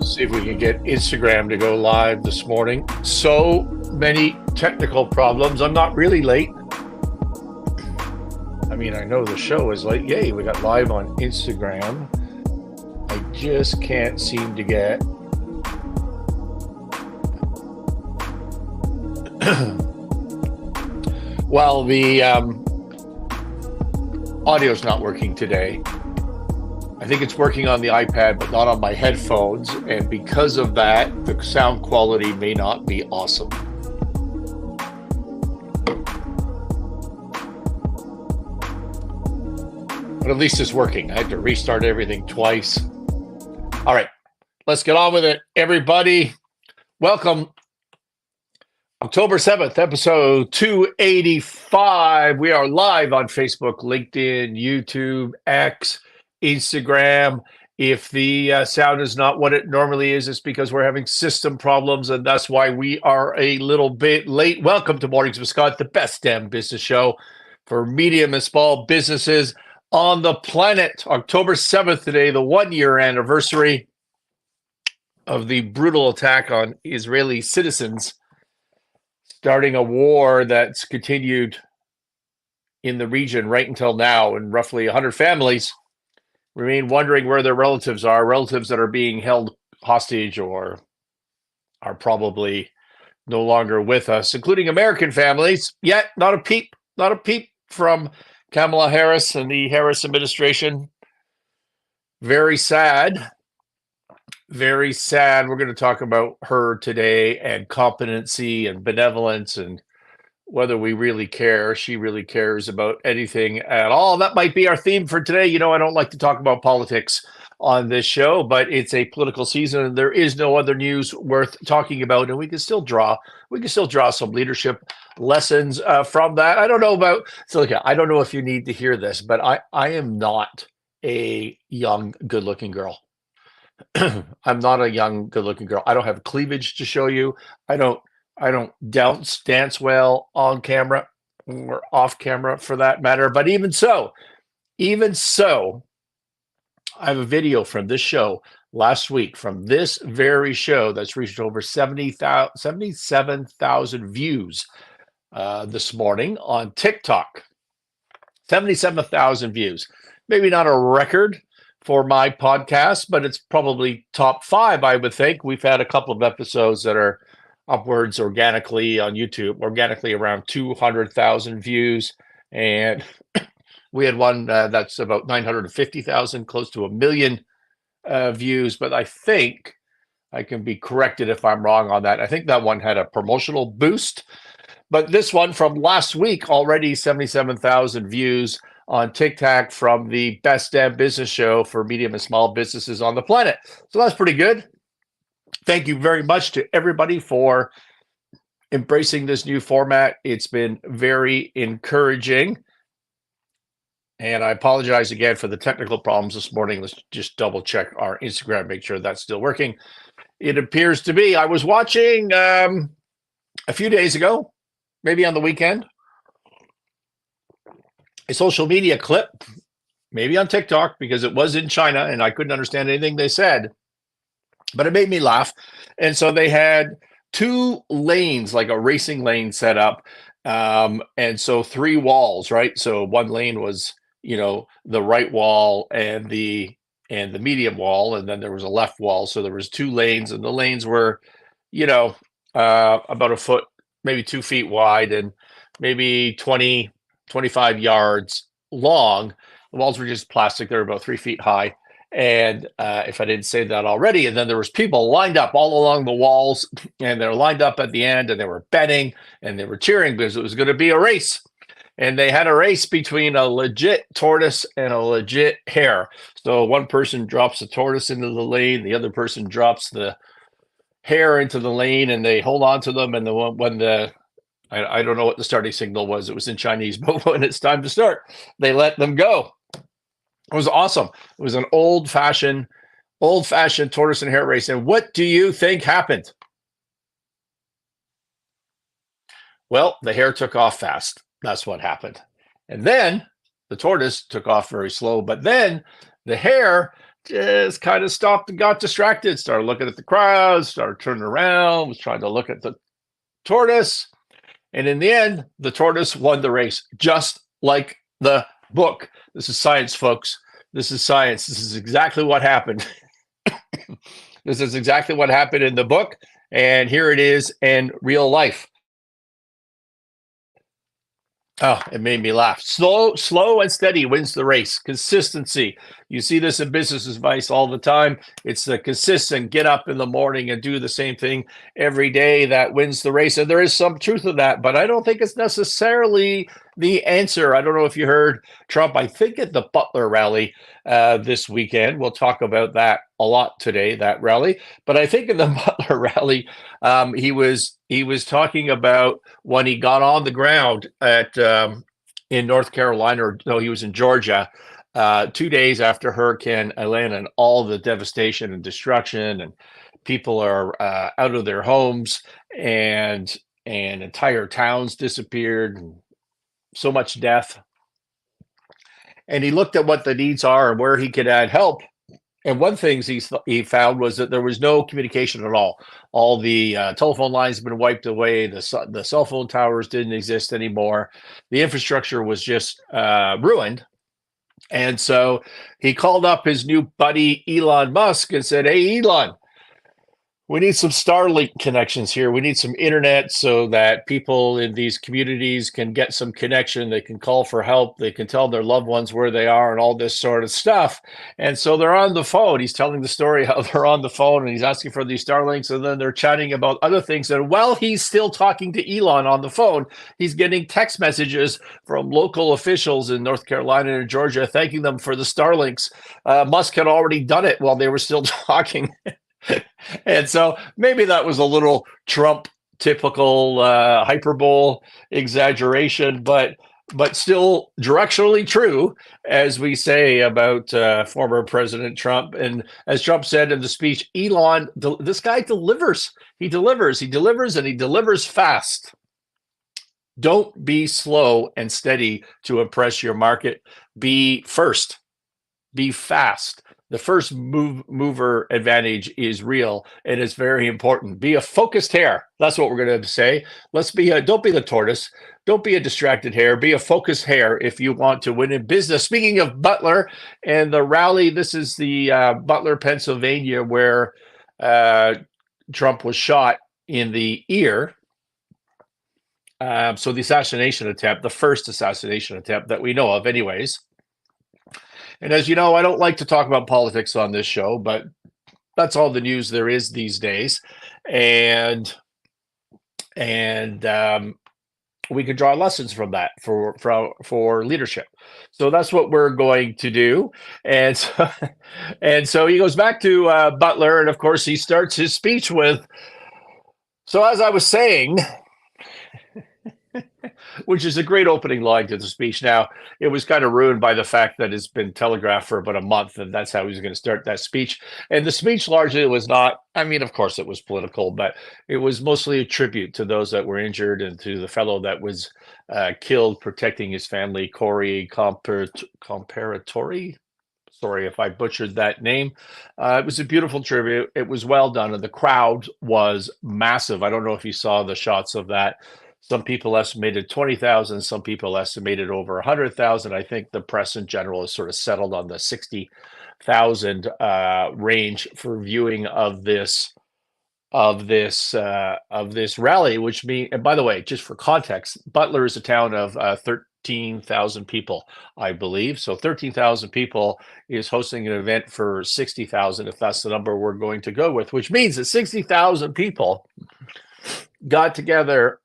See if we can get Instagram to go live this morning. So many technical problems. I'm not really late. I mean, I know the show is late. Yay, we got live on Instagram. I just can't seem to get well, the audio's not working today. I think it's working on the iPad, but not on my headphones. And because of that, the sound quality may not be awesome. But at least it's working. I had to restart everything twice. All right, let's get on with it, everybody. Welcome. October 7th, episode 285. We are live on Facebook, LinkedIn, YouTube, X, Instagram. If the sound is not what it normally is, it's because we're having system problems, and that's why we are a little bit late. Welcome to Mornings with Scott, the best damn business show for medium and small businesses on the planet. October 7th today, the 1-year anniversary of the brutal attack on Israeli citizens, starting a war that's continued in the region right until now, and roughly 100 families remain wondering where their relatives are, relatives that are being held hostage or are probably no longer with us, including American families. Yet not a peep from Kamala Harris and the Harris administration. Very sad. Very sad. We're going to talk about her today and competency and benevolence and whether we really care. She really cares about anything at all. That might be our theme for today. You know, I don't like to talk about politics on this show, but it's a political season and there is no other news worth talking about. And we can still draw some leadership lessons from that. I don't know about Silica. I don't know if you need to hear this, but I am not a young, good-looking girl. I'm not a young, good-looking girl. I don't have cleavage to show you. I don't dance well on camera or off camera for that matter. But even so, I have a video from this show last week, from this very show that's reached over 77,000 views this morning on TikTok. 77,000 views. Maybe not a record for my podcast, but it's probably top 5, I would think. We've had a couple of episodes that are upwards organically on YouTube, organically around 200,000 views. And we had one that's about 950,000, close to 1 million views. But I think I can be corrected if I'm wrong on that. I think that one had a promotional boost. But this one from last week, already 77,000 views on TikTok from the best damn business show for medium and small businesses on the planet. So that's pretty good. Thank you very much to everybody for embracing this new format. It's been very encouraging. And I apologize again for the technical problems this morning. Let's just double check our Instagram, make sure that's still working. It appears to be. I was watching a few days ago, maybe on the weekend, a social media clip, maybe on TikTok, because it was in China and I couldn't understand anything they said, but it made me laugh. And so they had 2 lanes, like a racing lane set up. And so 3 walls, right? So one lane was, you know, the right wall and the medium wall. And then there was a left wall. So there was 2 lanes, and the lanes were, you know, about a foot, maybe 2 feet wide and maybe 25 yards long. The walls were just plastic. They were about 3 feet high. And if I didn't say that already, and then there was people lined up all along the walls, and they were lined up at the end, and they were betting and they were cheering because it was going to be a race. And they had a race between a legit tortoise and a legit hare. So one person drops the tortoise into the lane, the other person drops the hare into the lane, and they hold on to them. And I don't know what the starting signal was. It was in Chinese, but when it's time to start, they let them go. It was awesome. It was an old-fashioned tortoise and hare race. And what do you think happened? Well, the hare took off fast. That's what happened. And then the tortoise took off very slow. But then the hare just kind of stopped and got distracted, started looking at the crowd, started turning around, was trying to look at the tortoise. And in the end, the tortoise won the race, just like the book. This is science, folks. This is science. This is exactly what happened. This is exactly what happened in the book. And here it is in real life. Oh, it made me laugh. Slow and steady wins the race. Consistency. You see this in business advice all the time. It's the consistent get up in the morning and do the same thing every day that wins the race. And there is some truth to that, but I don't think it's necessarily the answer. I don't know if you heard Trump, I think at the Butler rally this weekend. We'll talk about that a lot today, that rally. But I think in the Butler rally, he was talking about when he got on the ground at in North Carolina, or no, he was in Georgia, 2 days after Hurricane Elon and all the devastation and destruction, and people are out of their homes, and entire towns disappeared, and so much death. And he looked at what the needs are and where he could add help. And one thing he found was that there was no communication at all. All the telephone lines have been wiped away. The cell phone towers didn't exist anymore. The infrastructure was just ruined. And so he called up his new buddy, Elon Musk, and said, "Hey, Elon, we need some Starlink connections here. We need some internet so that people in these communities can get some connection. They can call for help. They can tell their loved ones where they are and all this sort of stuff." And so they're on the phone. He's telling the story how they're on the phone and he's asking for these Starlinks. And then they're chatting about other things. And while he's still talking to Elon on the phone, he's getting text messages from local officials in North Carolina and Georgia thanking them for the Starlinks. Musk had already done it while they were still talking. And so maybe that was a little Trump typical hyperbole exaggeration, but still directionally true, as we say about former President Trump. And as Trump said in the speech, Elon, this guy delivers. He delivers, and he delivers fast. Don't be slow and steady to impress your market. Be first. Be fast. The first mover advantage is real, and it's very important. Be a focused hare. That's what we're going to say. Don't be the tortoise. Don't be a distracted hare. Be a focused hare if you want to win in business. Speaking of Butler and the rally, this is the Butler, Pennsylvania, where Trump was shot in the ear. So the assassination attempt, the first assassination attempt that we know of anyways. And as you know, I don't like to talk about politics on this show, but that's all the news there is these days. And we can draw lessons from that for leadership. So that's what we're going to do. And so he goes back to Butler, and of course he starts his speech with, "So as I was saying," which is a great opening line to the speech. Now, it was kind of ruined by the fact that it's been telegraphed for about a month, and that's how he was going to start that speech. And the speech largely was not, I mean, of course it was political, but it was mostly a tribute to those that were injured and to the fellow that was killed protecting his family, Corey Comparatori. Sorry if I butchered that name. It was a beautiful tribute. It was well done, and the crowd was massive. I don't know if you saw the shots of that. Some people estimated 20,000. Some people estimated over 100,000. I think the press in general has sort of settled on the 60,000 range for viewing of this rally. Which means, and by the way, just for context, Butler is a town of 13,000 people, I believe. So 13,000 people is hosting an event for 60,000, if that's the number we're going to go with. Which means that 60,000 people got together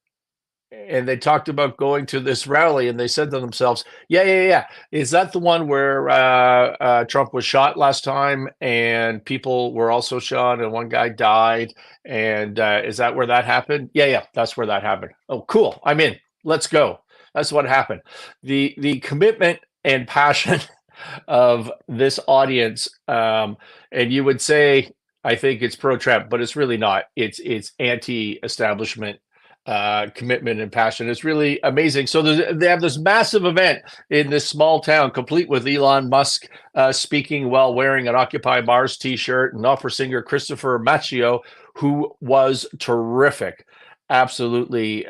and they talked about going to this rally, and they said to themselves, yeah. Is that the one where Trump was shot last time and people were also shot and one guy died? And is that where that happened? Yeah, that's where that happened. Oh, cool. I'm in. Let's go. That's what happened. The commitment and passion of this audience, and you would say, I think it's pro-Trump, but it's really not. It's anti-establishment commitment and passion. It's really amazing. So they have this massive event in this small town, complete with Elon Musk speaking while wearing an Occupy Mars t-shirt, and opera singer Christopher Macchio, who was terrific. Absolutely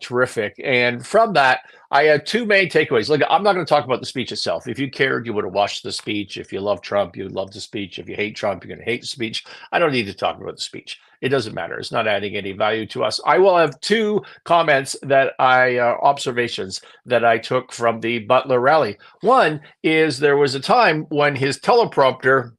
terrific. And from that, I had two main takeaways. Look, I'm not going to talk about the speech itself. If you cared, you would have watched the speech. If you love Trump, you would love the speech. If you hate Trump, you're going to hate the speech. I don't need to talk about the speech. It doesn't matter. It's not adding any value to us. I will have two comments that observations that I took from the Butler rally. One is there was a time when his teleprompter,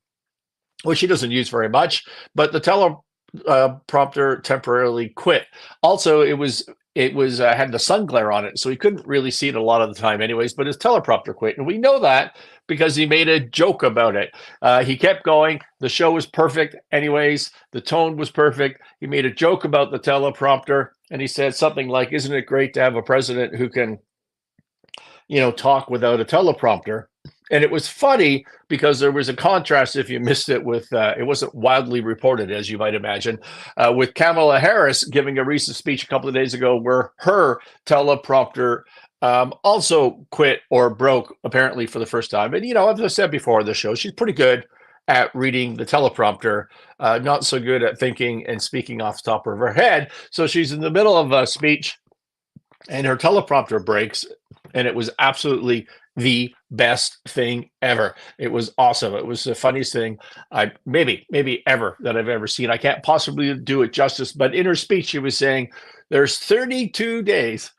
which he doesn't use very much, but the teleprompter temporarily quit. Also, it was had the sun glare on it, so he couldn't really see it a lot of the time anyways, but his teleprompter quit. And we know that because he made a joke about it. He kept going. The show was perfect anyways. The tone was perfect. He made a joke about the teleprompter, and he said something like, "Isn't it great to have a president who can, talk without a teleprompter?" And it was funny because there was a contrast, if you missed it, with it wasn't wildly reported, as you might imagine, with Kamala Harris giving a recent speech a couple of days ago where her teleprompter also quit or broke, apparently for the first time. And, as I said before on the show, she's pretty good at reading the teleprompter, not so good at thinking and speaking off the top of her head. So she's in the middle of a speech and her teleprompter breaks, and it was absolutely the best thing ever. It was awesome. It was the funniest thing maybe ever that I've ever seen. I can't possibly do it justice, but in her speech, she was saying there's 32 days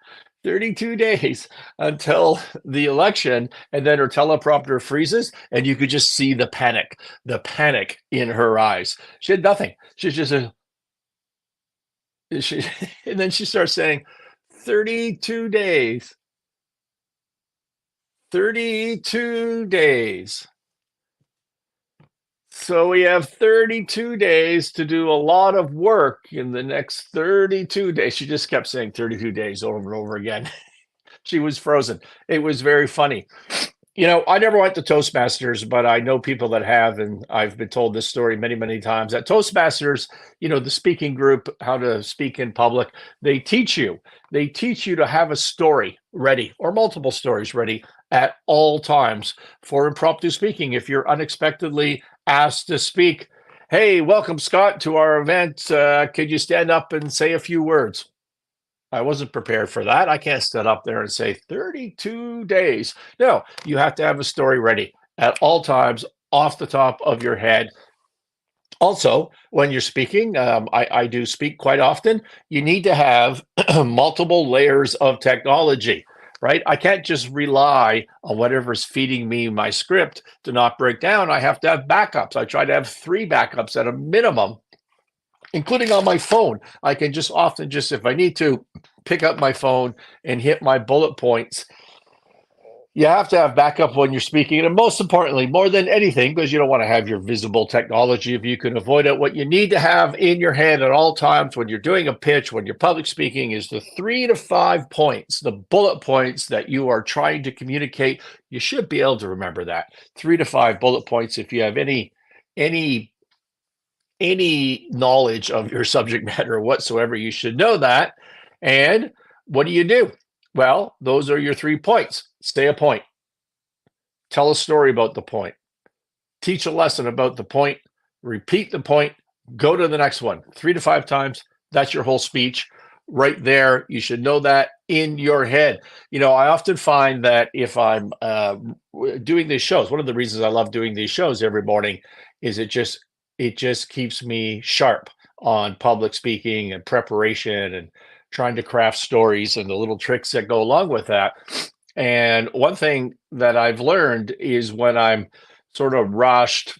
until the election, and then her teleprompter freezes, and you could just see the panic in her eyes. She had nothing. She's just and then she starts saying 32 days. 32 days. So we have 32 days to do a lot of work in the next 32 days. She just kept saying 32 days over and over again. She was frozen. It was very funny. I never went to Toastmasters, but I know people that have, and I've been told this story many, many times. At Toastmasters, the speaking group, how to speak in public, they teach you to have a story ready or multiple stories ready at all times for impromptu speaking. If you're unexpectedly asked to speak, "Hey, welcome, Scott, to our event. Could you stand up and say a few words?" I wasn't prepared for that. I can't stand up there and say 32 days. No, you have to have a story ready at all times off the top of your head. Also, when you're speaking, I do speak quite often, you need to have multiple layers of technology, right? I can't just rely on whatever's feeding me my script to not break down. I have to have backups. I try to have 3 backups at a minimum, including on my phone. I can just often, if I need to, pick up my phone and hit my bullet points. You have to have backup when you're speaking. And most importantly, more than anything, because you don't want to have your visible technology if you can avoid it, what you need to have in your head at all times when you're doing a pitch, when you're public speaking, is the 3 to 5 points, the bullet points that you are trying to communicate. You should be able to remember that. 3 to 5 bullet points. If you have any knowledge of your subject matter whatsoever, you should know that. And what do? Well, those are your 3 points. Stay a point. Tell a story about the point. Teach a lesson about the point. Repeat the point. Go to the next one. 3 to 5 times. That's your whole speech right there. You should know that in your head. I often find that if I'm doing these shows, one of the reasons I love doing these shows every morning is it just keeps me sharp on public speaking and preparation and trying to craft stories and the little tricks that go along with that. And one thing that I've learned is when I'm sort of rushed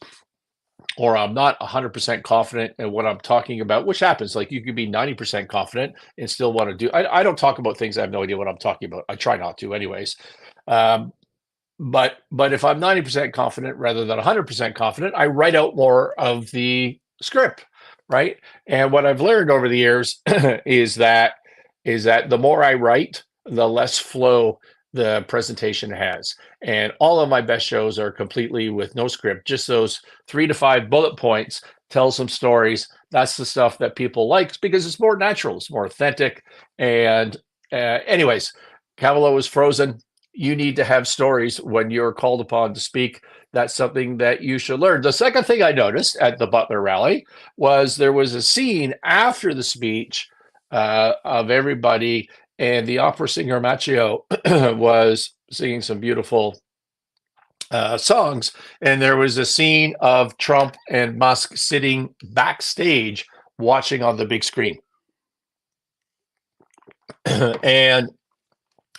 or I'm not 100% confident in what I'm talking about, which happens, like you could be 90% confident and still want to do, I don't talk about things I have no idea what I'm talking about. I try not to anyways. But if I'm 90% confident rather than 100% confident, I write out more of the script, right? And what I've learned over the years is that the more I write, the less flow the presentation has. And all of my best shows are completely with no script, just those 3 to 5 bullet points tell some stories. That's the stuff that people like because it's more natural, it's more authentic. And anyways, Cavalo is frozen. You need to have stories when you're called upon to speak. That's something that you should learn. The second thing I noticed at the Butler rally was there was a scene after the speech of everybody, and the opera singer Macchio was singing some beautiful songs, and there was a scene of Trump and Musk sitting backstage watching on the big screen. And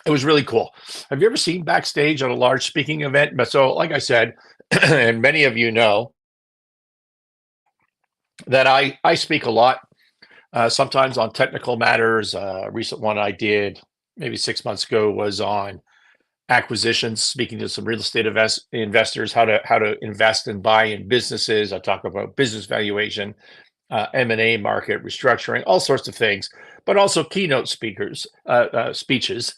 it was really cool. Have you ever seen backstage at a large speaking event? But so, like I said, and many of you know that I speak a lot, sometimes on technical matters. A recent one I did maybe 6 months ago was on acquisitions, speaking to some real estate investors, how to invest and buy in businesses. I talk about business valuation, M&A market restructuring, all sorts of things, but also keynote speeches,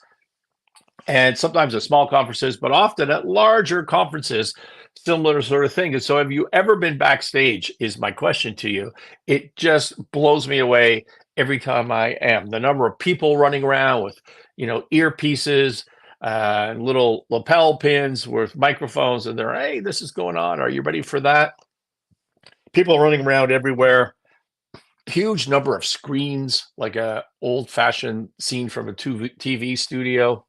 and sometimes at small conferences, but often at larger conferences, similar sort of thing. And so, have you ever been backstage? Is my question to you. It just blows me away every time I am. The number of people running around with, earpieces, little lapel pins with microphones, and they're, hey, this is going on. Are you ready for that? People running around everywhere. Huge number of screens, like a old-fashioned scene from a TV studio.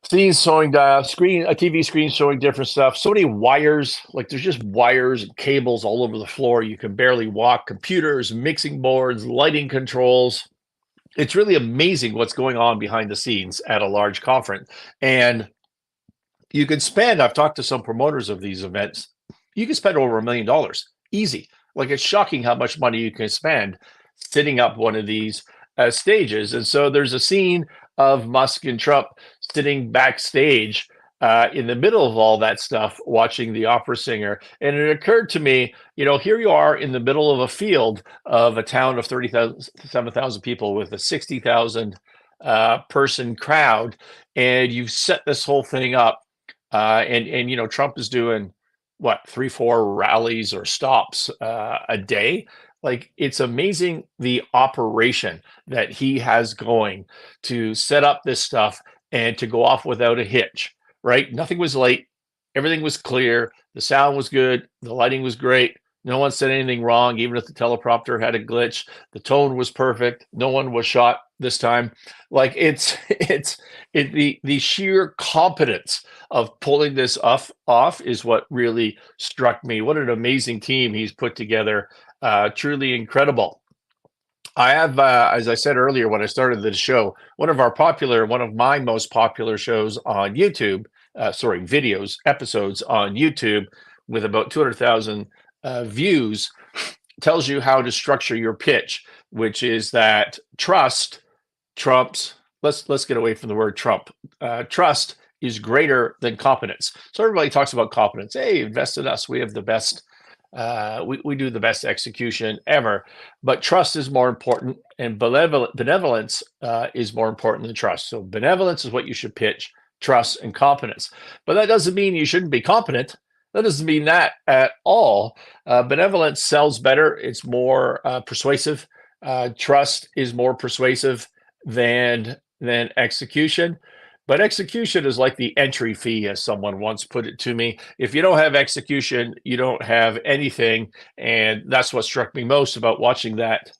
Scenes showing a TV screen showing different stuff. So many wires, like there's just wires and cables all over the floor. You can barely walk. Computers, mixing boards, lighting controls. It's really amazing what's going on behind the scenes at a large conference. And you can spend, I've talked to some promoters of these events, you can spend over $1 million, easy. Like, it's shocking how much money you can spend setting up one of these stages. And so there's a scene of Musk and Trump sitting backstage in the middle of all that stuff, watching the opera singer. And it occurred to me, here you are in the middle of a field of a town of 37,000 people with a 60,000 person crowd, and you've set this whole thing up. And Trump is doing what, 3-4 rallies or stops a day. Like, it's amazing the operation that he has going to set up this stuff and to go off without a hitch, right? Nothing was late. Everything was clear. The sound was good. The lighting was great. No one said anything wrong, even if the teleprompter had a glitch. The tone was perfect. No one was shot this time. Like, it's the sheer competence of pulling this off is what really struck me. What an amazing team he's put together. Truly incredible. I have, as I said earlier when I started the show, one of my most popular shows on YouTube, episodes on YouTube with about 200,000 views, tells you how to structure your pitch, which is that trust trumps, let's get away from the word Trump. Trust is greater than competence. So everybody talks about competence. Hey, invest in us. We have the best we do the best execution ever, but trust is more important, and benevolence is more important than trust. So benevolence is what you should pitch, trust and competence. But that doesn't mean you shouldn't be competent. That doesn't mean that at all. Benevolence sells better. It's more persuasive. Trust is more persuasive than execution. But execution is like the entry fee, as someone once put it to me. If you don't have execution, you don't have anything. And that's what struck me most about watching that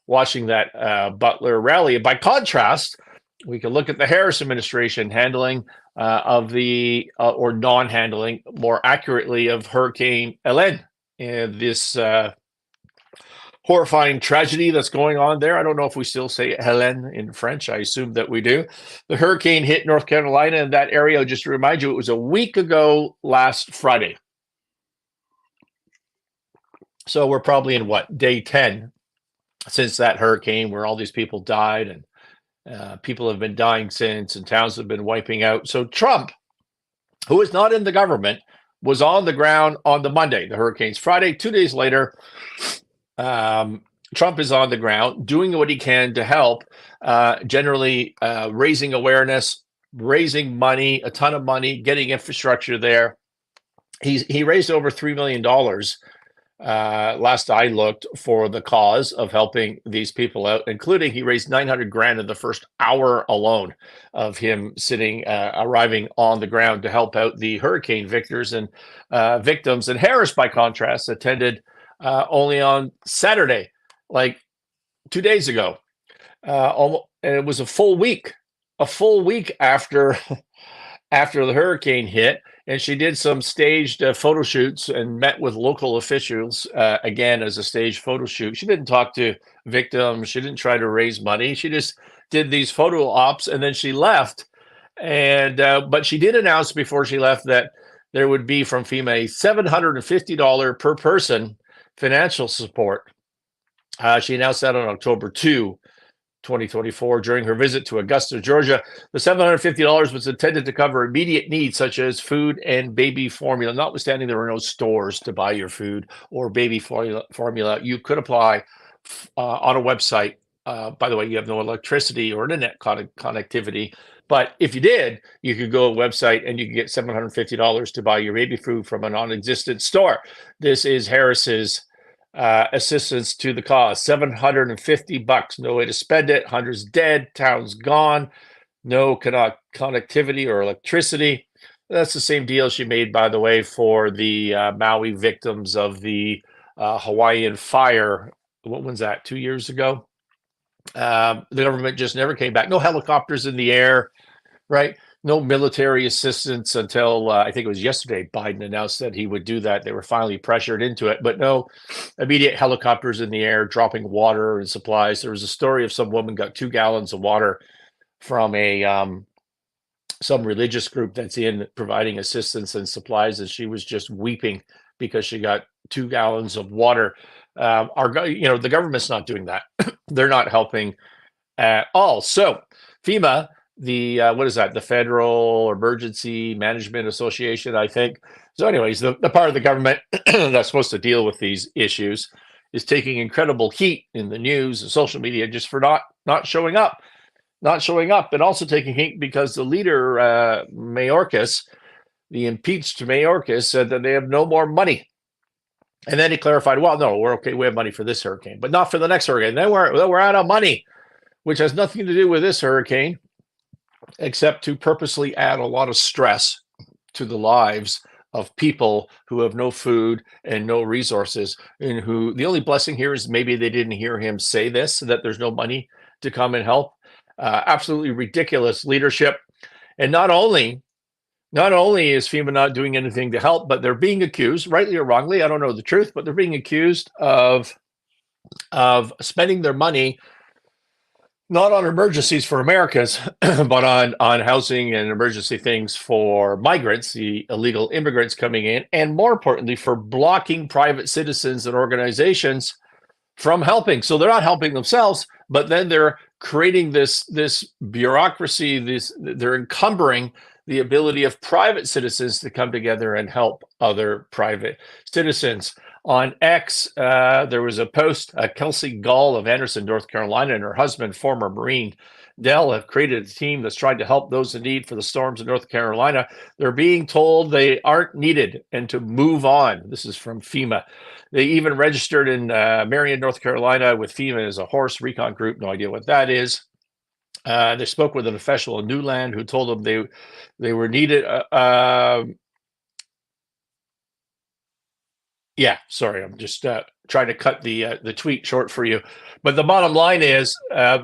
Butler rally. And by contrast, we can look at the Harris administration handling or non-handling, more accurately, of Hurricane Elon and this horrifying tragedy that's going on there. I don't know if we still say Helen in French. I assume that we do. The hurricane hit North Carolina and that area. Just to remind you, it was a week ago last Friday. So we're probably in day 10 since that hurricane, where all these people died, and people have been dying since, and towns have been wiping out. So Trump, who is not in the government, was on the ground on the Monday. The hurricane's Friday. 2 days later, Trump is on the ground doing what he can to help, generally raising awareness, raising money, a ton of money, getting infrastructure there. He raised over $3 million last I looked, for the cause of helping these people out, including he raised 900 grand in the first hour alone of him arriving on the ground to help out the hurricane victors and victims. And Harris, by contrast, attended only on Saturday, like 2 days ago. And it was a full week after after the hurricane hit, and she did some staged photo shoots and met with local officials again as a staged photo shoot. She didn't talk to victims. She didn't try to raise money. She just did these photo ops, and then she left. And but she did announce before she left that there would be from FEMA a $750 per person financial support. She announced that on October 2, 2024, during her visit to Augusta, Georgia. The $750 was intended to cover immediate needs such as food and baby formula. Notwithstanding there were no stores to buy your food or baby formula, you could apply on a website. By the way, you have no electricity or internet connectivity. But if you did, you could go to a website and you could get $750 to buy your baby food from a non-existent store. This is Harris's assistance to the cause. $750. No way to spend it. Hundreds dead. Towns gone. No connectivity or electricity. That's the same deal she made, by the way, for the Maui victims of the Hawaiian fire. What was that? 2 years ago? The government just never came back. No helicopters in the air, right? No military assistance until I think it was yesterday. Biden announced that he would do that. They were finally pressured into it, but no immediate helicopters in the air dropping water and supplies. There was a story of some woman got 2 gallons of water from some religious group that's in providing assistance and supplies, and she was just weeping because she got 2 gallons of water. The government's not doing that. They're not helping at all. So FEMA, what is that? The Federal Emergency Management Association, I think. So anyways, the part of the government that's supposed to deal with these issues is taking incredible heat in the news and social media just for not showing up, and also taking heat because the leader, Mayorkas, the impeached Mayorkas, said that they have no more money. And then he clarified, well, no, we're okay. We have money for this hurricane, but not for the next hurricane. Then we're out of money, which has nothing to do with this hurricane, except to purposely add a lot of stress to the lives of people who have no food and no resources, and who the only blessing here is maybe they didn't hear him say this, that there's no money to come and help. Absolutely ridiculous leadership. And not only is FEMA not doing anything to help, but they're being accused, rightly or wrongly, I don't know the truth, but they're being accused of spending their money not on emergencies for Americans, but on housing and emergency things for migrants, the illegal immigrants coming in, and more importantly, for blocking private citizens and organizations from helping. So they're not helping themselves, but then they're creating this bureaucracy. They're encumbering the ability of private citizens to come together and help other private citizens. On X, there was a post. Kelsey Gall of Anderson, North Carolina, and her husband, former Marine Dell, have created a team that's trying to help those in need for the storms in North Carolina. They're being told they aren't needed and to move on. This is from FEMA. They even registered in Marion, North Carolina, with FEMA as a horse recon group. No idea what that is. They spoke with an official in Newland who told them they were needed. Yeah, sorry, I'm just trying to cut the tweet short for you. But the bottom line is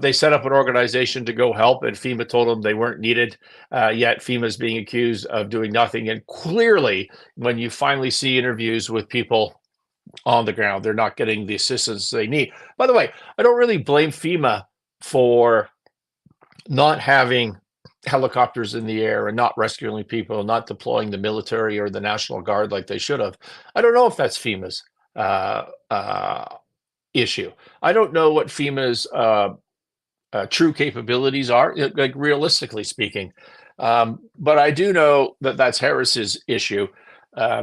they set up an organization to go help, and FEMA told them they weren't needed. Yet FEMA is being accused of doing nothing. And clearly, when you finally see interviews with people on the ground, they're not getting the assistance they need. By the way, I don't really blame FEMA for not having helicopters in the air and not rescuing people, not deploying the military or the National Guard like they should have. I don't know if that's FEMA's issue. I don't know what FEMA's true capabilities are, like realistically speaking. But I do know that that's Harris's issue.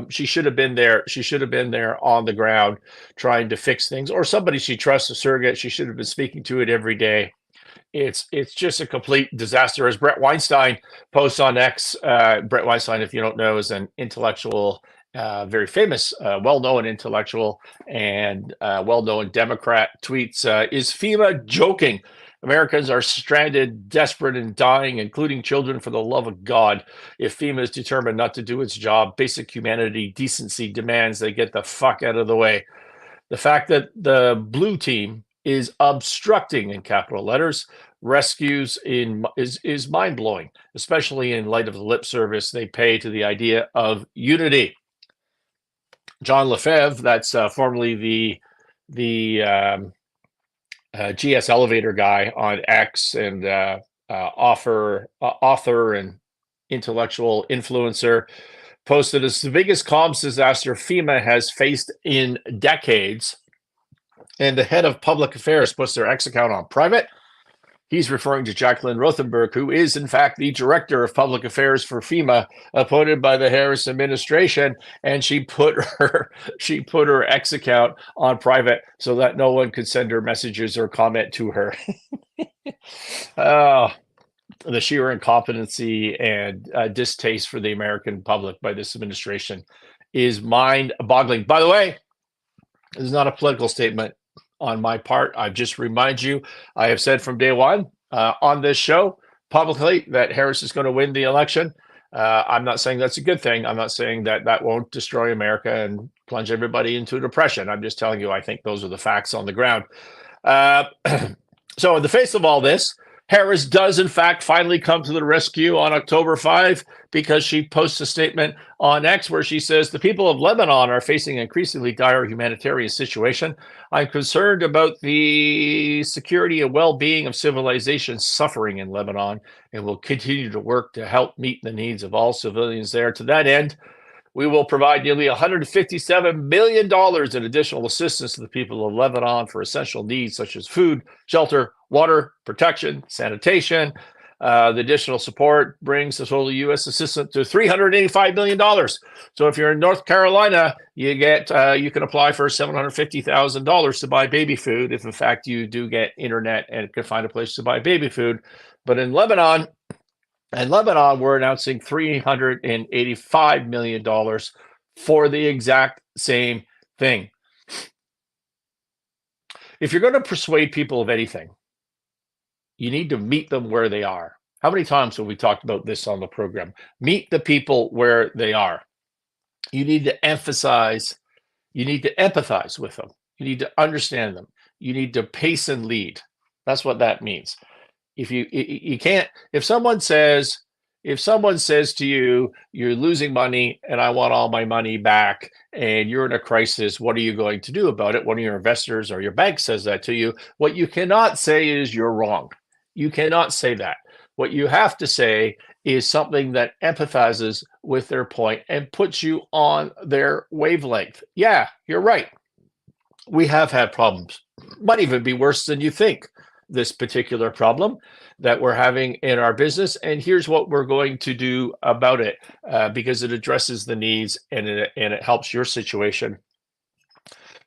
She should have been there. She should have been there on the ground trying to fix things, or somebody she trusts, a surrogate. She should have been speaking to it every day. It's just a complete disaster. As Brett Weinstein posts on X, Brett Weinstein, if you don't know, is an intellectual very famous, well-known intellectual and well-known Democrat, tweets, is FEMA joking? Americans are stranded, desperate, and dying, including children, for the love of God. If FEMA is determined not to do its job, basic humanity, decency demands they get the fuck out of the way. The fact that the blue team is obstructing, in capital letters, rescues is mind-blowing, especially in light of the lip service they pay to the idea of unity. John Lefebvre, that's formerly the GS Elevator guy on X, and author and intellectual influencer, posted, "It's the biggest comms disaster FEMA has faced in decades." And the head of public affairs puts their X account on private. He's referring to Jacqueline Rothenberg, who is, in fact, the director of public affairs for FEMA, appointed by the Harris administration, and she put her X account on private so that no one could send her messages or comment to her. Oh, the sheer incompetency and distaste for the American public by this administration is mind-boggling. By the way, this is not a political statement on my part. I just remind you, I have said from day one on this show publicly that Harris is going to win the election. I'm not saying that's a good thing. I'm not saying that that won't destroy America and plunge everybody into depression. I'm just telling you, I think those are the facts on the ground. So in the face of all this, Harris does, in fact, finally come to the rescue on October 5, because she posts a statement on X where she says, "The people of Lebanon are facing an increasingly dire humanitarian situation. I'm concerned about the security and well-being of civilization suffering in Lebanon, and will continue to work to help meet the needs of all civilians there. To that end, we will provide nearly $157 million in additional assistance to the people of Lebanon for essential needs such as food, shelter, water, protection, sanitation." The additional support brings the total U.S. assistance to $385 million. So if you're in North Carolina, you can apply for $750,000 to buy baby food, if in fact you do get internet and can find a place to buy baby food. But in Lebanon, we're announcing $385 million for the exact same thing. If you're going to persuade people of anything, you need to meet them where they are. How many times have we talked about this on the program? Meet the people where they are. You need to emphasize, you need to empathize with them. You need to understand them. You need to pace and lead. That's what that means. If you can't, if someone says to you, "You're losing money and I want all my money back, and you're in a crisis, what are you going to do about it?" One of your investors or your bank says that to you. What you cannot say is, "You're wrong." You cannot say that. What you have to say is something that empathizes with their point and puts you on their wavelength. Yeah, you're right. We have had problems. Might even be worse than you think, this particular problem that we're having in our business. And here's what we're going to do about it, because it addresses the needs and it helps your situation,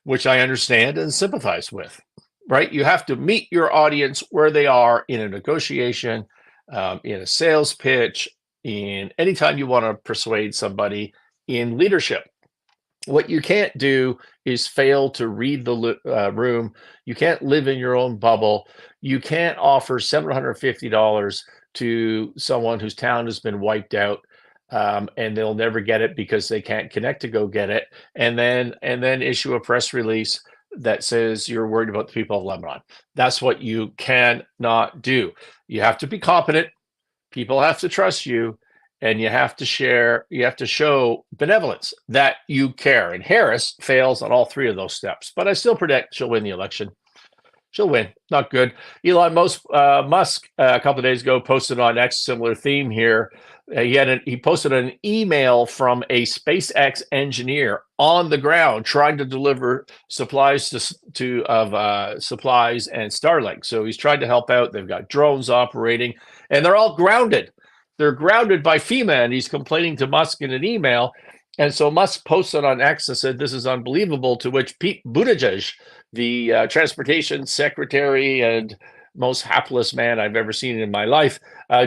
which I understand and sympathize with. Right? You have to meet your audience where they are in a negotiation, in a sales pitch, in anytime you want to persuade somebody, in leadership. What you can't do is fail to read the room. You can't live in your own bubble. You can't offer $750 to someone whose town has been wiped out, and they'll never get it because they can't connect to go get it, and then issue a press release that says you're worried about the people of Lebanon. That's what you cannot do. You have to be competent. People have to trust you, and you have to show benevolence, that you care. And Harris fails on all three of those steps, but I still predict she'll win the election. She'll win. Not good. Elon Musk, a couple of days ago, posted on X, similar theme here. He posted an email from a SpaceX engineer on the ground trying to deliver supplies supplies and Starlink. So he's trying to help out. They've got drones operating, and they're all grounded. They're grounded by FEMA, and he's complaining to Musk in an email. And so Musk posted on X and said, "This is unbelievable," to which Pete Buttigieg, the transportation secretary and most hapless man I've ever seen in my life,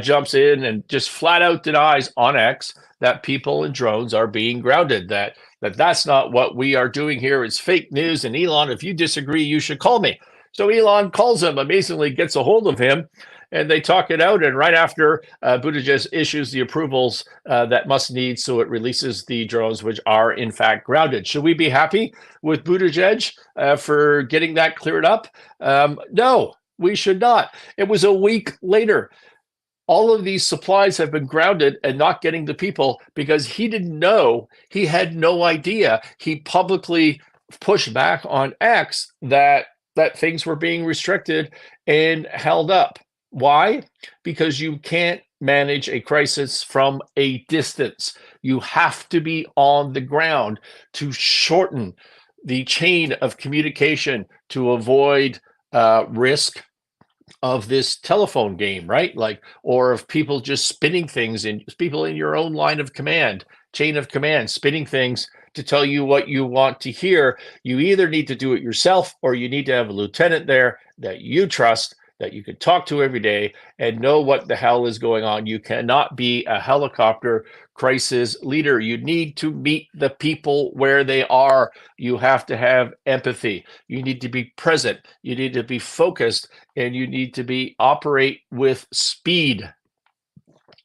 jumps in and just flat out denies on X that people in drones are being grounded, that that that's not what we are doing here. It's fake news. And Elon, if you disagree, you should call me. So Elon calls him, amazingly gets a hold of him, and they talk it out. And right after, Buttigieg issues the approvals that must need, so it releases the drones, which are in fact grounded. Should we be happy with Buttigieg for getting that cleared up? No, we should not. It was a week later. All of these supplies have been grounded and not getting to people because he didn't know. He had no idea. He publicly pushed back on X that things were being restricted and held up. Why? Because you can't manage a crisis from a distance. You have to be on the ground to shorten the chain of communication to avoid risk of this telephone game, right? Like, or of people just spinning things in people in your own line of command, chain of command, spinning things to tell you what you want to hear. You either need to do it yourself or you need to have a lieutenant there that you trust, that you can talk to every day and know what the hell is going on. You cannot be a helicopter crisis leader. You need to meet the people where they are. You have to have empathy. You need to be present. You need to be focused, and you need to operate with speed.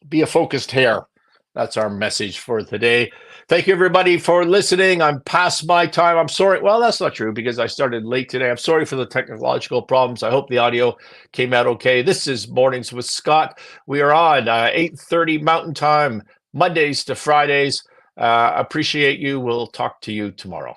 Be a focused hare. That's our message for today. Thank you, everybody, for listening. I'm past my time. I'm sorry. Well, that's not true because I started late today. I'm sorry for the technological problems. I hope the audio came out okay. This is Mornings with Scott. We are on 8:30 Mountain Time, Mondays to Fridays. Appreciate you. We'll talk to you tomorrow.